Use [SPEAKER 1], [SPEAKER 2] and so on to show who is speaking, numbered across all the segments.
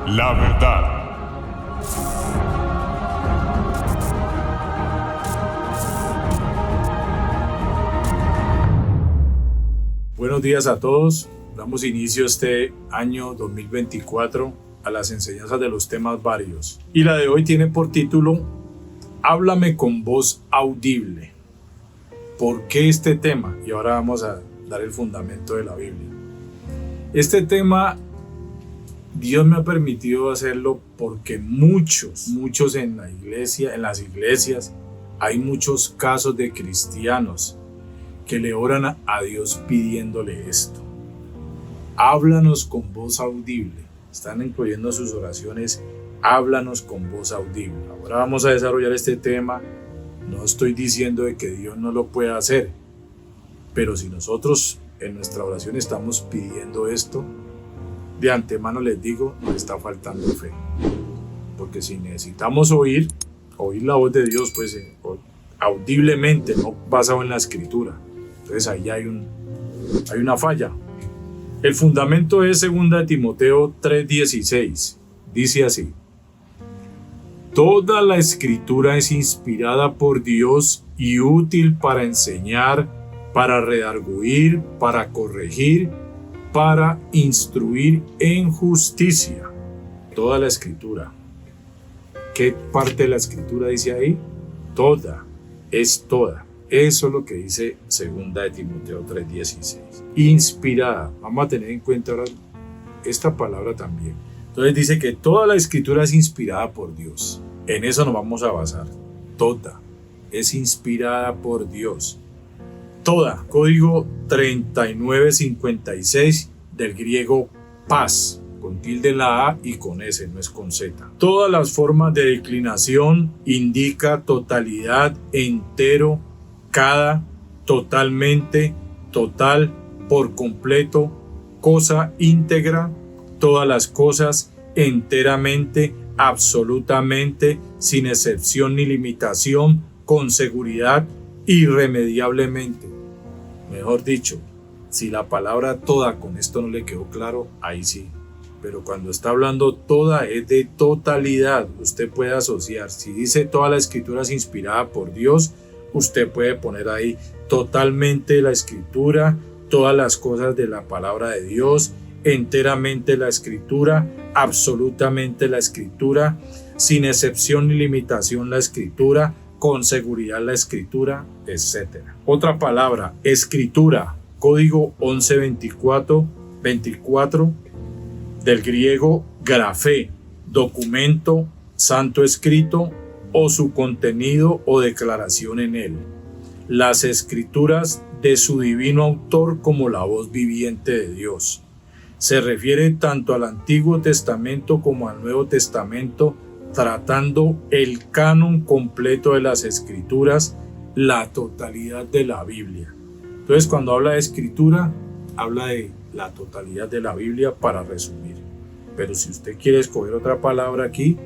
[SPEAKER 1] La verdad.
[SPEAKER 2] Buenos días a todos. Damos inicio este año 2024 a las enseñanzas de los temas varios. Y la de hoy tiene por título Háblame con voz audible. ¿Por qué este tema? Y ahora vamos a dar el fundamento de la Biblia. Este tema Dios me ha permitido hacerlo porque muchos en la iglesia, en las iglesias, hay muchos casos de cristianos que le oran a Dios pidiéndole esto. Háblanos con voz audible. Están incluyendo sus oraciones, háblanos con voz audible. Ahora vamos a desarrollar este tema. No estoy diciendo de que Dios no lo pueda hacer, pero si nosotros en nuestra oración estamos pidiendo esto, de antemano les digo, nos está faltando fe. Porque si necesitamos oír la voz de Dios, pues audiblemente, no basado en la escritura. Entonces ahí hay una falla. El fundamento es 2 Timoteo 3:16. Dice así: Toda la escritura es inspirada por Dios y útil para enseñar, para redarguir, para corregir, para instruir en justicia. Toda la escritura. ¿Qué parte de la escritura dice ahí? Toda, es toda. Eso es lo que dice 2 Timoteo 3:16. Inspirada. Vamos a tener en cuenta ahora esta palabra también. Entonces dice que toda la escritura es inspirada por Dios. En eso nos vamos a basar. Toda es inspirada por Dios. Toda. Código 3956 del griego paz, con tilde en la A y con S, no es con Z. Todas las formas de declinación indica totalidad, entero, cada, totalmente, total, por completo, cosa íntegra, todas las cosas, enteramente, absolutamente, sin excepción ni limitación, con seguridad, irremediablemente. Mejor dicho, si la palabra toda con esto no le quedó claro, ahí sí. Pero cuando está hablando toda es de totalidad. Usted puede asociar. Si dice toda la escritura es inspirada por Dios, usted puede poner ahí totalmente la escritura, todas las cosas de la palabra de Dios, enteramente la escritura, absolutamente la escritura, sin excepción ni limitación la escritura, con seguridad la escritura, etc. Otra palabra, escritura, código 1124 del griego grafé, documento, santo escrito o su contenido o declaración en él. Las escrituras de su divino autor como la voz viviente de Dios. Se refiere tanto al Antiguo Testamento como al Nuevo Testamento, tratando el canon completo de las escrituras, la totalidad de la Biblia. Entonces, cuando habla de escritura, habla de la totalidad de la Biblia para resumir. Pero si usted quiere escoger otra palabra aquí,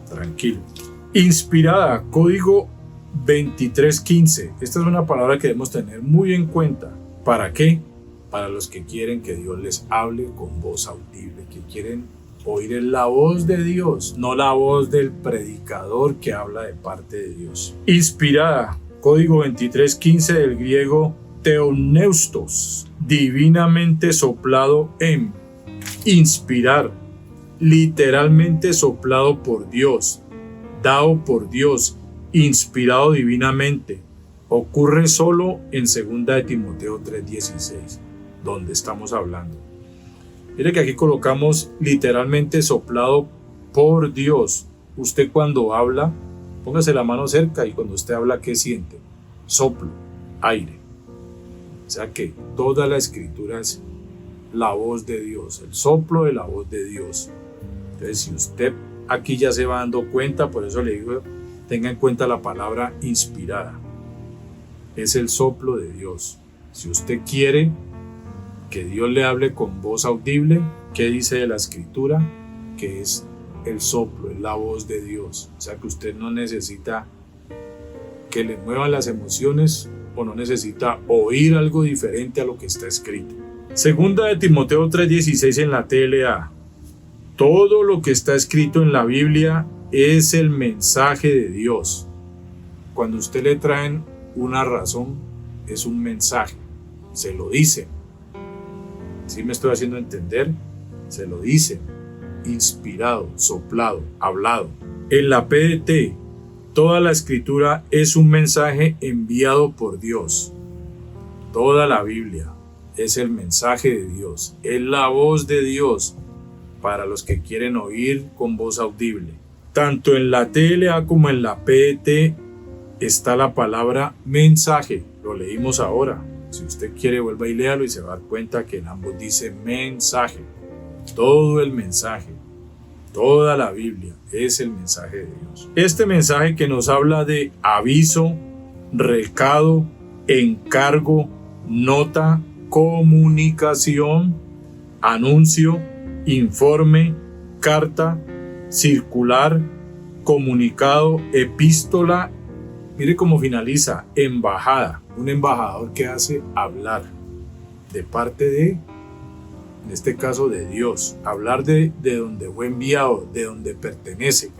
[SPEAKER 2] tranquilo. Inspirada, código 2315. Esta es una palabra que debemos tener muy en cuenta. ¿Para qué? Para los que quieren que Dios les hable con voz audible, que quieren oír la voz de Dios, no la voz del predicador que habla de parte de Dios. Inspirada, código 2315 del griego theopneustos, divinamente soplado en, inspirar, literalmente soplado por Dios, dado por Dios, inspirado divinamente. Ocurre solo en 2 Timoteo 3:16, donde estamos hablando. Mire que aquí colocamos literalmente soplado por Dios. Usted cuando habla, póngase la mano cerca y cuando usted habla, ¿qué siente? Soplo, aire. O sea que toda la escritura es la voz de Dios, el soplo de la voz de Dios. Entonces, si usted aquí ya se va dando cuenta, por eso le digo, tenga en cuenta la palabra inspirada. Es el soplo de Dios. Si usted quiere que Dios le hable con voz audible, ¿qué dice de la escritura? Que es el soplo, es la voz de Dios. O sea que usted no necesita que le muevan las emociones o no necesita oír algo diferente a lo que está escrito. Segunda de Timoteo 3:16 en la TLA. Todo lo que está escrito en la Biblia es el mensaje de Dios. Cuando usted le traen una razón, es un mensaje. Se lo dicen. ¿Sí me estoy haciendo entender? Se lo dicen. Inspirado, soplado, hablado. En la PDT, toda la escritura es un mensaje enviado por Dios. Toda la Biblia es el mensaje de Dios. Es la voz de Dios para los que quieren oír con voz audible. Tanto en la TLA como en la PDT está la palabra mensaje. Lo leímos ahora. Si usted quiere, vuelva y léalo y se va a dar cuenta que en ambos dice mensaje. Todo el mensaje, toda la Biblia es el mensaje de Dios. Este mensaje que nos habla de aviso, recado, encargo, nota, comunicación, anuncio, informe, carta, circular, comunicado, epístola. Mire cómo finaliza, embajada. Un embajador que hace hablar de parte de, en este caso, de Dios. Hablar de donde fue enviado, de donde pertenece.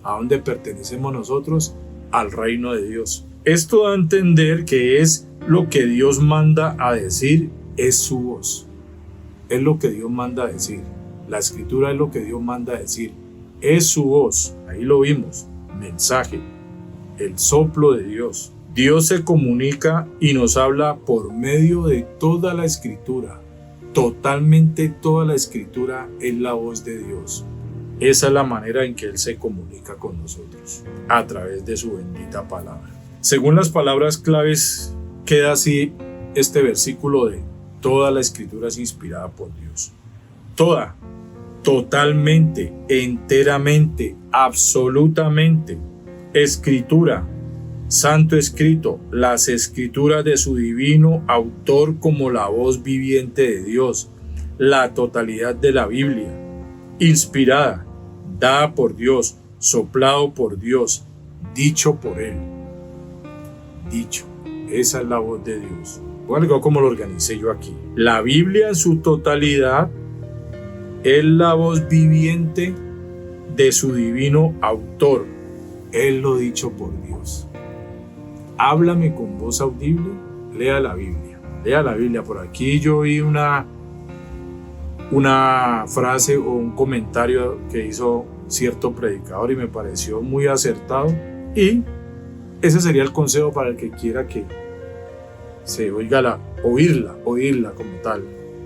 [SPEAKER 2] ¿A dónde pertenecemos nosotros? Al reino de Dios. Esto da a entender que es lo que Dios manda a decir, es su voz. Es lo que Dios manda a decir. La escritura es lo que Dios manda a decir. Es su voz. Ahí lo vimos. Mensaje. El soplo de Dios. Dios se comunica y nos habla por medio de toda la escritura. Totalmente toda la escritura es la voz de Dios. Esa es la manera en que Él se comunica con nosotros, a través de su bendita palabra. Según las palabras claves, queda así este versículo de toda la escritura es inspirada por Dios. Toda, totalmente, enteramente, absolutamente. Escritura, santo escrito, las escrituras de su divino autor como la voz viviente de Dios, la totalidad de la Biblia, inspirada, dada por Dios, soplado por Dios, dicho por Él. Dicho, esa es la voz de Dios. Bueno, como lo organicé yo aquí. La Biblia en su totalidad es la voz viviente de su divino autor. Él lo dicho por Dios. Háblame con voz audible, lea la Biblia. Lea la Biblia. Por aquí yo oí una frase o un comentario que hizo cierto predicador y me pareció muy acertado. Y ese sería el consejo para el que quiera que se oiga oírla como tal.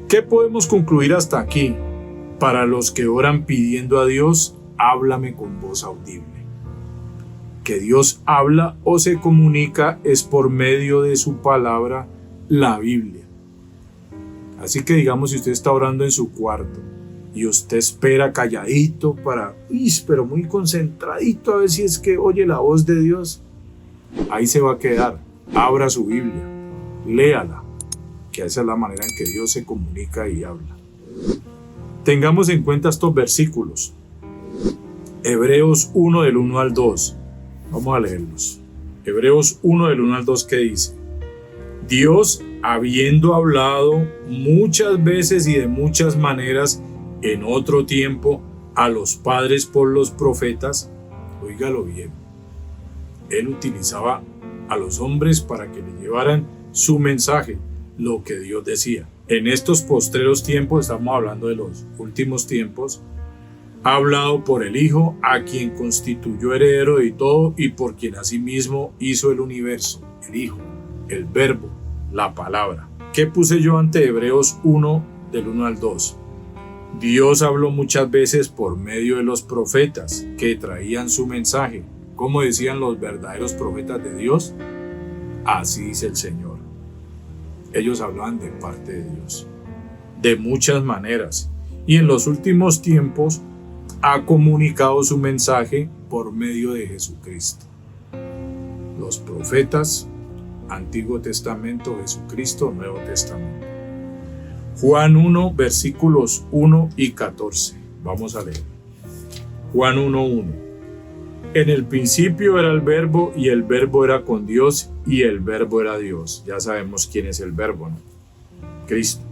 [SPEAKER 2] ¿Qué podemos concluir hasta aquí? Para los que oran pidiendo a Dios, háblame con voz audible. Que Dios habla o se comunica es por medio de su palabra, la Biblia. Así que digamos, si usted está orando en su cuarto y usted espera calladito pero muy concentradito a ver si es que oye la voz de Dios, ahí se va a quedar. Abra su Biblia, léala, que esa es la manera en que Dios se comunica y habla. Tengamos en cuenta estos versículos. Hebreos 1 del 1 al 2. Vamos a leerlos. Hebreos 1 del 1 al 2, ¿qué dice? Dios, habiendo hablado muchas veces y de muchas maneras en otro tiempo a los padres por los profetas, óigalo bien, Él utilizaba a los hombres para que le llevaran su mensaje, lo que Dios decía. En estos postreros tiempos, estamos hablando de los últimos tiempos, ha hablado por el Hijo, a quien constituyó heredero de todo y por quien asimismo hizo el universo, el Hijo, el Verbo, la palabra. ¿Qué puse yo ante Hebreos 1 del 1 al 2? Dios habló muchas veces por medio de los profetas que traían su mensaje. ¿Cómo decían los verdaderos profetas de Dios? Así dice el Señor. Ellos hablaban de parte de Dios, de muchas maneras. Y en los últimos tiempos ha comunicado su mensaje por medio de Jesucristo. Los profetas, Antiguo Testamento, Jesucristo, Nuevo Testamento. Juan 1, versículos 1 y 14. Vamos a leer. Juan 1:1. En el principio era el Verbo, y el Verbo era con Dios, y el Verbo era Dios. Ya sabemos quién es el Verbo, ¿no? Cristo.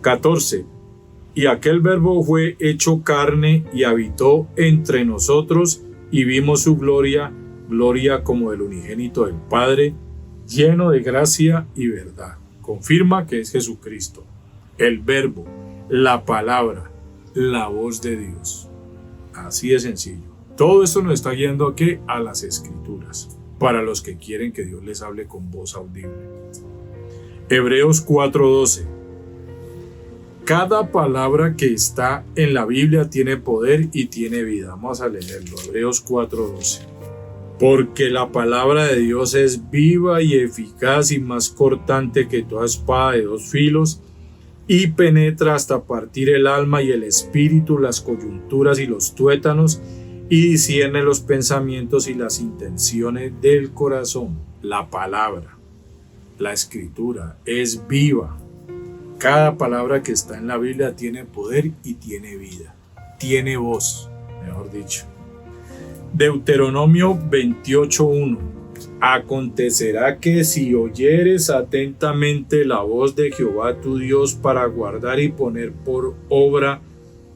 [SPEAKER 2] 14. Y aquel Verbo fue hecho carne y habitó entre nosotros, y vimos su gloria, gloria como del unigénito del Padre, lleno de gracia y verdad. Confirma que es Jesucristo, el Verbo, la palabra, la voz de Dios. Así de sencillo. Todo esto nos está guiando ¿a qué? A las Escrituras, para los que quieren que Dios les hable con voz audible. Hebreos 4:12. Cada palabra que está en la Biblia tiene poder y tiene vida. Vamos a leerlo. Hebreos 4:12. Porque la palabra de Dios es viva y eficaz y más cortante que toda espada de dos filos, y penetra hasta partir el alma y el espíritu, las coyunturas y los tuétanos, y discierne los pensamientos y las intenciones del corazón. La palabra, la Escritura, es viva. Cada palabra que está en la Biblia tiene poder y tiene vida. Tiene voz, mejor dicho. Deuteronomio 28:1. Acontecerá que si oyeres atentamente la voz de Jehová tu Dios para guardar y poner por obra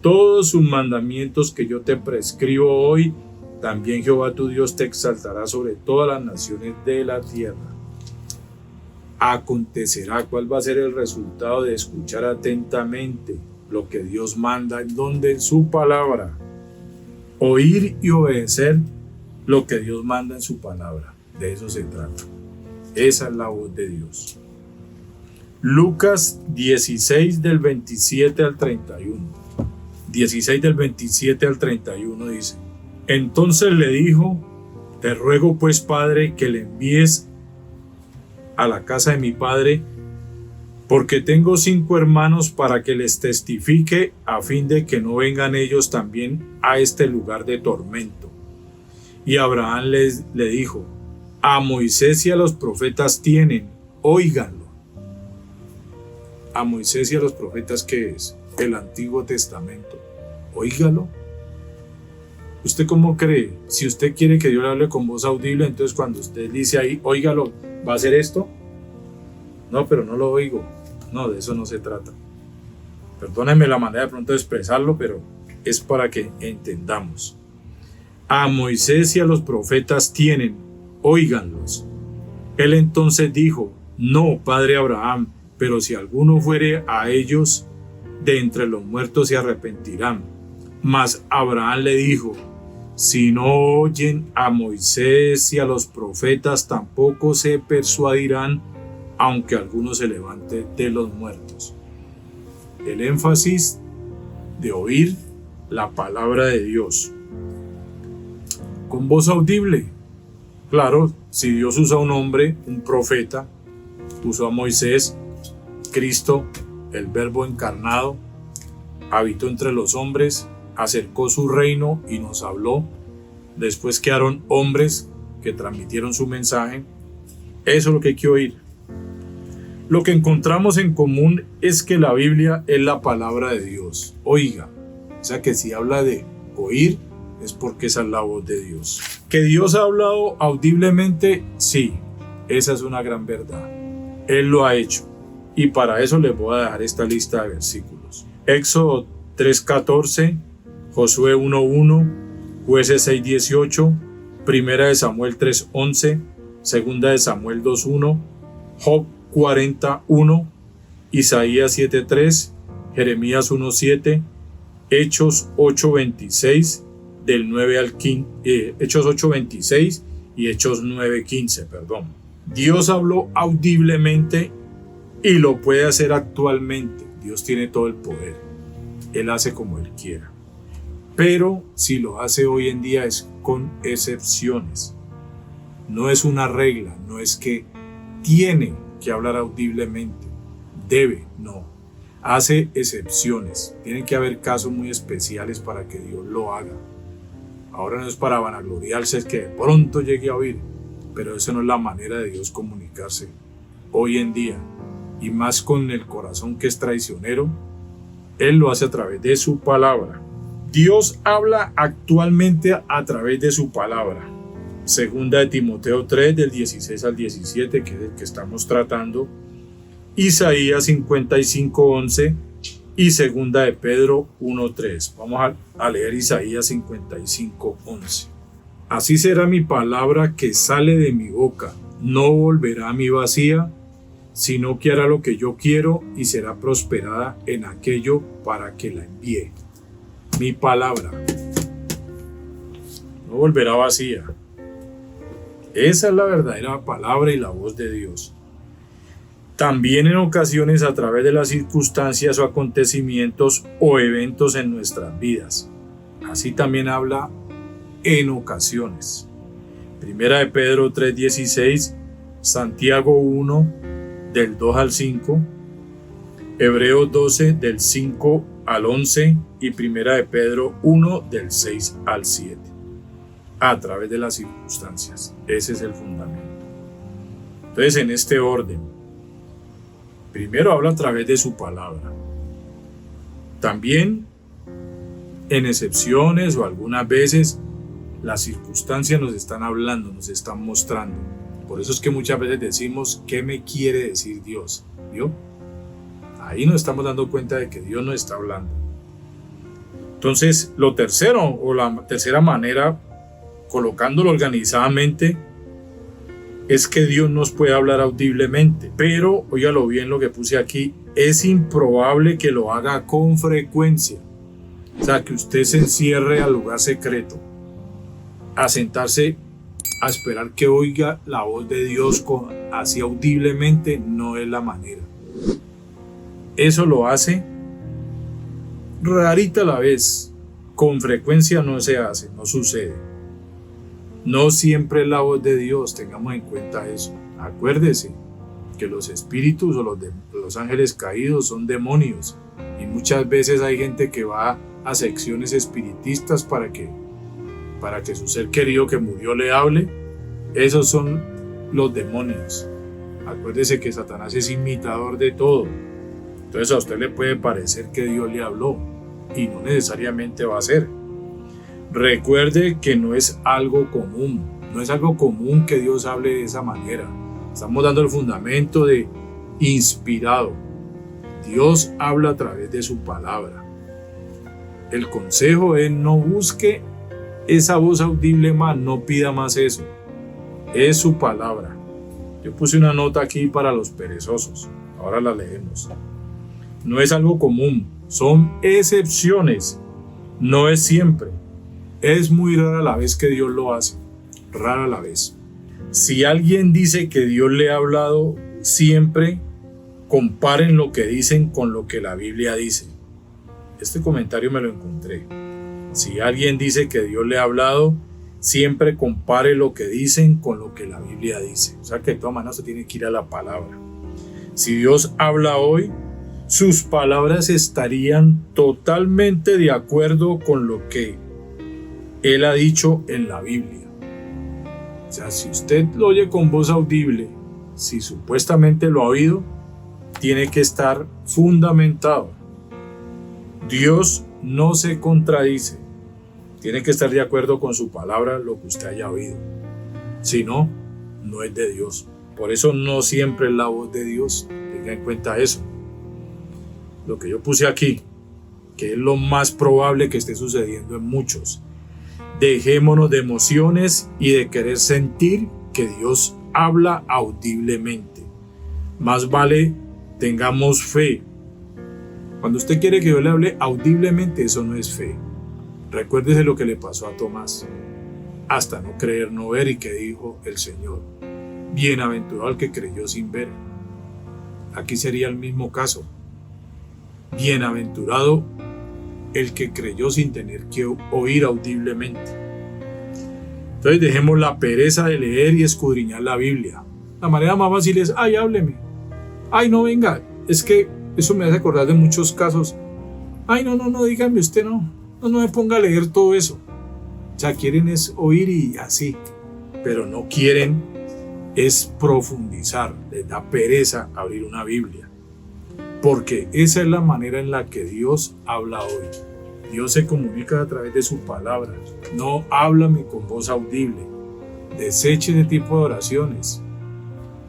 [SPEAKER 2] todos sus mandamientos que yo te prescribo hoy, también Jehová tu Dios te exaltará sobre todas las naciones de la tierra. Acontecerá. ¿Cuál va a ser el resultado de escuchar atentamente lo que Dios manda? ¿En dónde? En su palabra. Oír y obedecer lo que Dios manda en su palabra. De eso se trata. Esa es la voz de Dios. Lucas 16 del 27 al 31. 16 del 27 al 31 dice: Entonces le dijo: Te ruego pues, Padre, que le envíes a la casa de mi padre, porque tengo 5 hermanos, para que les testifique, a fin de que no vengan ellos también a este lugar de tormento. Y Abraham le dijo: A Moisés y a los profetas tienen, óiganlo. A Moisés y a los profetas, ¿qué es? El Antiguo Testamento. Óigalo. ¿Usted cómo cree? Si usted quiere que Dios le hable con voz audible, entonces cuando usted dice ahí, óigalo, ¿va a hacer esto? No, pero no lo oigo. No, de eso no se trata. Perdónenme la manera de pronto de expresarlo, pero es para que entendamos. A Moisés y a los profetas tienen, óiganlos. Él entonces dijo: No, padre Abraham, pero si alguno fuere a ellos de entre los muertos se arrepentirán. Mas Abraham le dijo: Si no oyen a Moisés y a los profetas, tampoco se persuadirán, aunque alguno se levante de los muertos. El énfasis de oír la palabra de Dios con voz audible. Claro, si Dios usa a un hombre, un profeta, usó a Moisés, Cristo, el Verbo encarnado, habitó entre los hombres, acercó su reino y nos habló. Después quedaron hombres que transmitieron su mensaje. Eso es lo que hay que oír. Lo que encontramos en común es que la Biblia es la palabra de Dios. Oiga, o sea que si habla de oír, es porque esa es la voz de Dios. ¿Que Dios ha hablado audiblemente? Sí, esa es una gran verdad. Él lo ha hecho. Y para eso les voy a dejar esta lista de versículos. Éxodo 3:14, Josué 1:1, Jueces 6:18, Primera de Samuel 3:11, Segunda de Samuel 2:1, Job 40:1, Isaías 7:3, Jeremías 1:7, Hechos 8:26, del 9 al 15, Hechos 8:26 y Hechos 9:15, perdón. Dios habló audiblemente y lo puede hacer actualmente. Dios tiene todo el poder. Él hace como Él quiera. Pero si lo hace hoy en día es con excepciones. No es una regla, no es que tiene que hablar audiblemente. Debe, no. Hace excepciones. Tienen que haber casos muy especiales para que Dios lo haga. Ahora no es para vanagloriarse, es que de pronto llegue a oír. Pero eso no es la manera de Dios comunicarse hoy en día. Y más con el corazón que es traicionero, Él lo hace a través de su palabra. Dios habla actualmente a través de su palabra. Segunda de Timoteo 3, del 16 al 17, que es el que estamos tratando. Isaías 55:11 y segunda de Pedro 1:3. Vamos a leer Isaías 55:11. Así será mi palabra que sale de mi boca, no volverá a mí vacía, sino que hará lo que yo quiero y será prosperada en aquello para que la envíe. Mi palabra no volverá vacía. Esa es la verdadera palabra y la voz de Dios. También en ocasiones a través de las circunstancias o acontecimientos o eventos en nuestras vidas. Así también habla en ocasiones. Primera de Pedro 3:16, Santiago 1 del 2 al 5, Hebreos 12 del 5 al 11 y Primera de Pedro 1 del 6 al 7. A través de las circunstancias. Ese es el fundamento. Entonces, en este orden, primero habla a través de su palabra. También, en excepciones o algunas veces, las circunstancias nos están hablando, nos están mostrando. Por eso es que muchas veces decimos, ¿qué me quiere decir Dios? ¿Vio? Ahí nos estamos dando cuenta de que Dios nos está hablando. Entonces, lo tercero, o la tercera manera, colocándolo organizadamente, es que Dios nos puede hablar audiblemente, pero, óigalo bien lo que puse aquí, es improbable que lo haga con frecuencia. O sea, que usted se encierre al lugar secreto, a sentarse a esperar que oiga la voz de Dios así audiblemente, no es la manera. Eso lo hace rarita a la vez, con frecuencia no se hace, no sucede. No siempre es la voz de Dios, tengamos en cuenta eso. Acuérdese que los espíritus o los ángeles caídos son demonios y muchas veces hay gente que va a secciones espiritistas para que su ser querido que murió le hable. Esos son los demonios. Acuérdese que Satanás es imitador de todo. Entonces a usted le puede parecer que Dios le habló y no necesariamente va a ser. Recuerde que no es algo común, no es algo común que Dios hable de esa manera. Estamos dando el fundamento de inspirado. Dios habla a través de su palabra. El consejo es no busque esa voz audible más, no pida más eso. Es su palabra. Yo puse una nota aquí para los perezosos, ahora la leemos. No es algo común, son excepciones, no es siempre. Es muy rara la vez que Dios lo hace, rara la vez. Si alguien dice que Dios le ha hablado siempre, comparen lo que dicen con lo que la Biblia dice. Este comentario me lo encontré. Si alguien dice que Dios le ha hablado, siempre compare lo que dicen con lo que la Biblia dice. O sea que de todas maneras se tiene que ir a la palabra. Si Dios habla hoy, sus palabras estarían totalmente de acuerdo con lo que Él ha dicho en la Biblia. O sea, si usted lo oye con voz audible, si supuestamente lo ha oído, tiene que estar fundamentado. Dios no se contradice. Tiene que estar de acuerdo con su palabra lo que usted haya oído. Si no, no es de Dios. Por eso no siempre es la voz de Dios. Tenga en cuenta eso. Lo que yo puse aquí, que es lo más probable que esté sucediendo en muchos. Dejémonos de emociones y de querer sentir que Dios habla audiblemente. Más vale tengamos fe. Cuando usted quiere que Dios le hable audiblemente, eso no es fe. Recuérdese lo que le pasó a Tomás. Hasta no creer, no ver, y que dijo el Señor: bienaventurado el que creyó sin ver. Aquí sería el mismo caso. Bienaventurado el que creyó sin tener que oír audiblemente. Entonces dejemos la pereza de leer y escudriñar la Biblia. La manera más fácil es: ay, hábleme. Ay, no, venga. Es que eso me hace acordar de muchos casos. Ay, no, dígame usted, no me ponga a leer todo eso. O sea, quieren es oír y así, pero no quieren es profundizar. Les da pereza abrir una Biblia, porque esa es la manera en la que Dios habla hoy. Dios se comunica a través de su palabra. No háblame con voz audible. Deseche ese tipo de oraciones.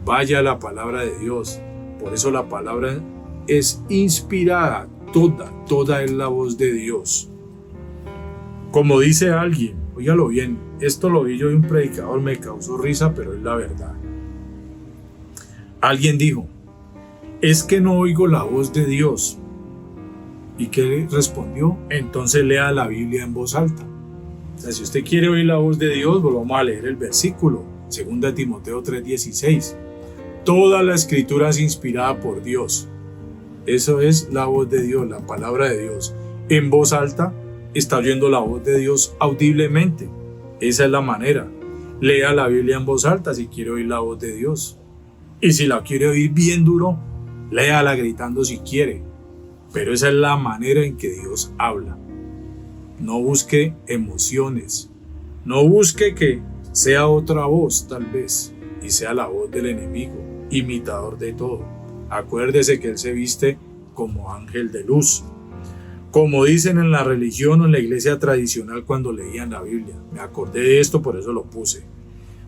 [SPEAKER 2] Vaya a la palabra de Dios. Por eso la palabra es inspirada. toda es la voz de Dios. Como dice alguien, óigalo bien, esto lo vi yo de un predicador, me causó risa, pero es la verdad. Alguien dijo, es que no oigo la voz de Dios. ¿Y qué respondió? Entonces lea la Biblia en voz alta. O sea, si usted quiere oír la voz de Dios, volvamos a leer el versículo, 2 Timoteo 3:16. Toda la escritura es inspirada por Dios. Eso es la voz de Dios, la palabra de Dios. En voz alta está oyendo la voz de Dios audiblemente. Esa es la manera. Lea la Biblia en voz alta si quiere oír la voz de Dios. Y si la quiere oír bien duro, léala gritando si quiere. Pero esa es la manera en que Dios habla. No busque emociones. No busque que sea otra voz, tal vez, y sea la voz del enemigo, imitador de todo. Acuérdese que él se viste como ángel de luz. Como dicen en la religión o en la iglesia tradicional cuando leían la Biblia. Me acordé de esto, por eso lo puse.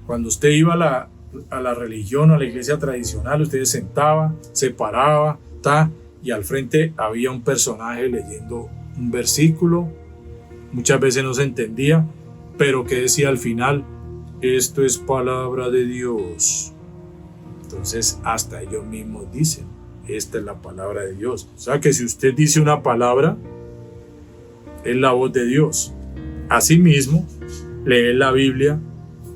[SPEAKER 2] Cuando usted iba a la religión o a la iglesia tradicional, usted se sentaba, se paraba, y al frente había un personaje leyendo un versículo. Muchas veces no se entendía, pero que decía al final, esto es palabra de Dios. Entonces hasta ellos mismos dicen, esta es la palabra de Dios. O sea que si usted dice una palabra, es la voz de Dios. Asimismo, leer la Biblia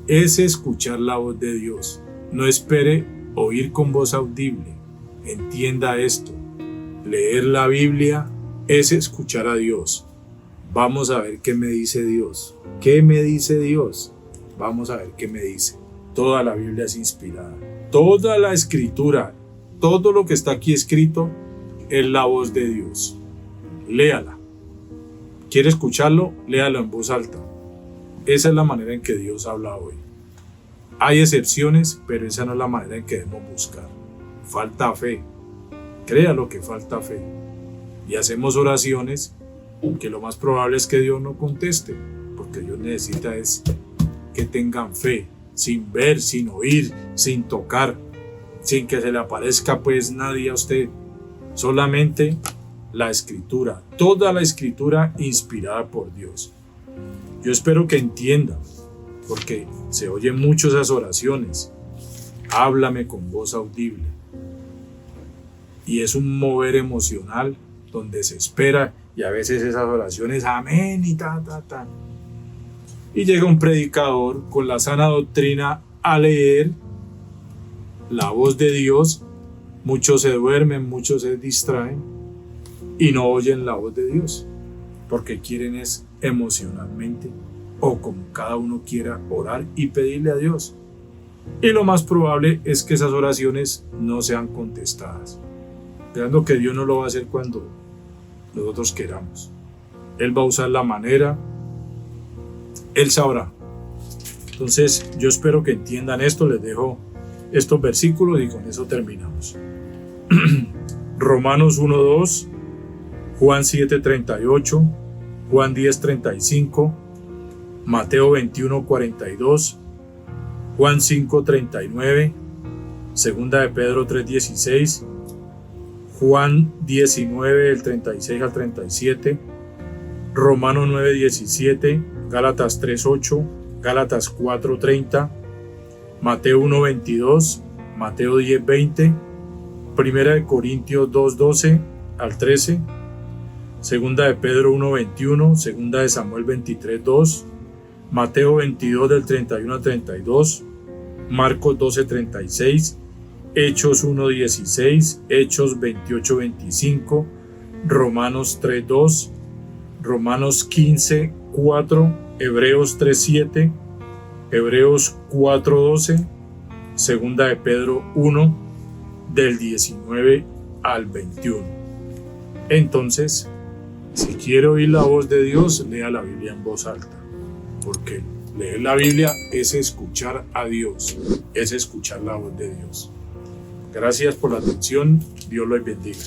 [SPEAKER 2] es escuchar la voz de Dios. No espere oír con voz audible. Entienda esto. Leer la Biblia es escuchar a Dios. Vamos a ver qué me dice Dios. ¿Qué me dice Dios? Vamos a ver qué me dice. Toda la Biblia es inspirada. Toda la escritura, todo lo que está aquí escrito es la voz de Dios. Léala. ¿Quiere escucharlo? Léalo en voz alta. Esa es la manera en que Dios habla hoy. Hay excepciones, pero esa no es la manera en que debemos buscar. Falta fe. Créalo que falta fe. Y hacemos oraciones que lo más probable es que Dios no conteste, porque Dios necesita es que tengan fe, sin ver, sin oír, sin tocar, sin que se le aparezca pues nadie a usted. Solamente la escritura, toda la escritura inspirada por Dios. Yo espero que entiendan, porque se oyen mucho esas oraciones. Háblame con voz audible. Y es un mover emocional donde se espera, y a veces esas oraciones, amén y ta. Y llega un predicador con la sana doctrina a leer la voz de Dios. Muchos se duermen, muchos se distraen y no oyen la voz de Dios, porque quieren es emocionalmente o como cada uno quiera orar y pedirle a Dios. Y lo más probable es que esas oraciones no sean contestadas, esperando que Dios no lo va a hacer cuando nosotros queramos. Él va a usar la manera, Él sabrá. Entonces yo espero que entiendan esto. Les dejo estos versículos y con eso terminamos. Romanos 1:2, Juan 7:38, Juan 10:35, Mateo 21:42, Juan 5:39, Segunda de Pedro 3:16, Juan 19, del 36 al 37, Romanos 9:17, Gálatas 3:8, Gálatas 4:30, Mateo 1:22, Mateo 10:20, Primera de Corintios 2:12 al 13, Segunda de Pedro 1:21, Segunda de Samuel 23:2, Mateo 22 del 31 al 32, Marcos 12:36, Hechos 1:16, Hechos 28:25, Romanos 3:2, Romanos 15:4, Hebreos 3:7, Hebreos 4:12, Segunda de Pedro 1 del 19 al 21. Entonces, si quiere oír la voz de Dios, lea la Biblia en voz alta, porque leer la Biblia es escuchar a Dios, es escuchar la voz de Dios. Gracias por la atención. Dios los bendiga.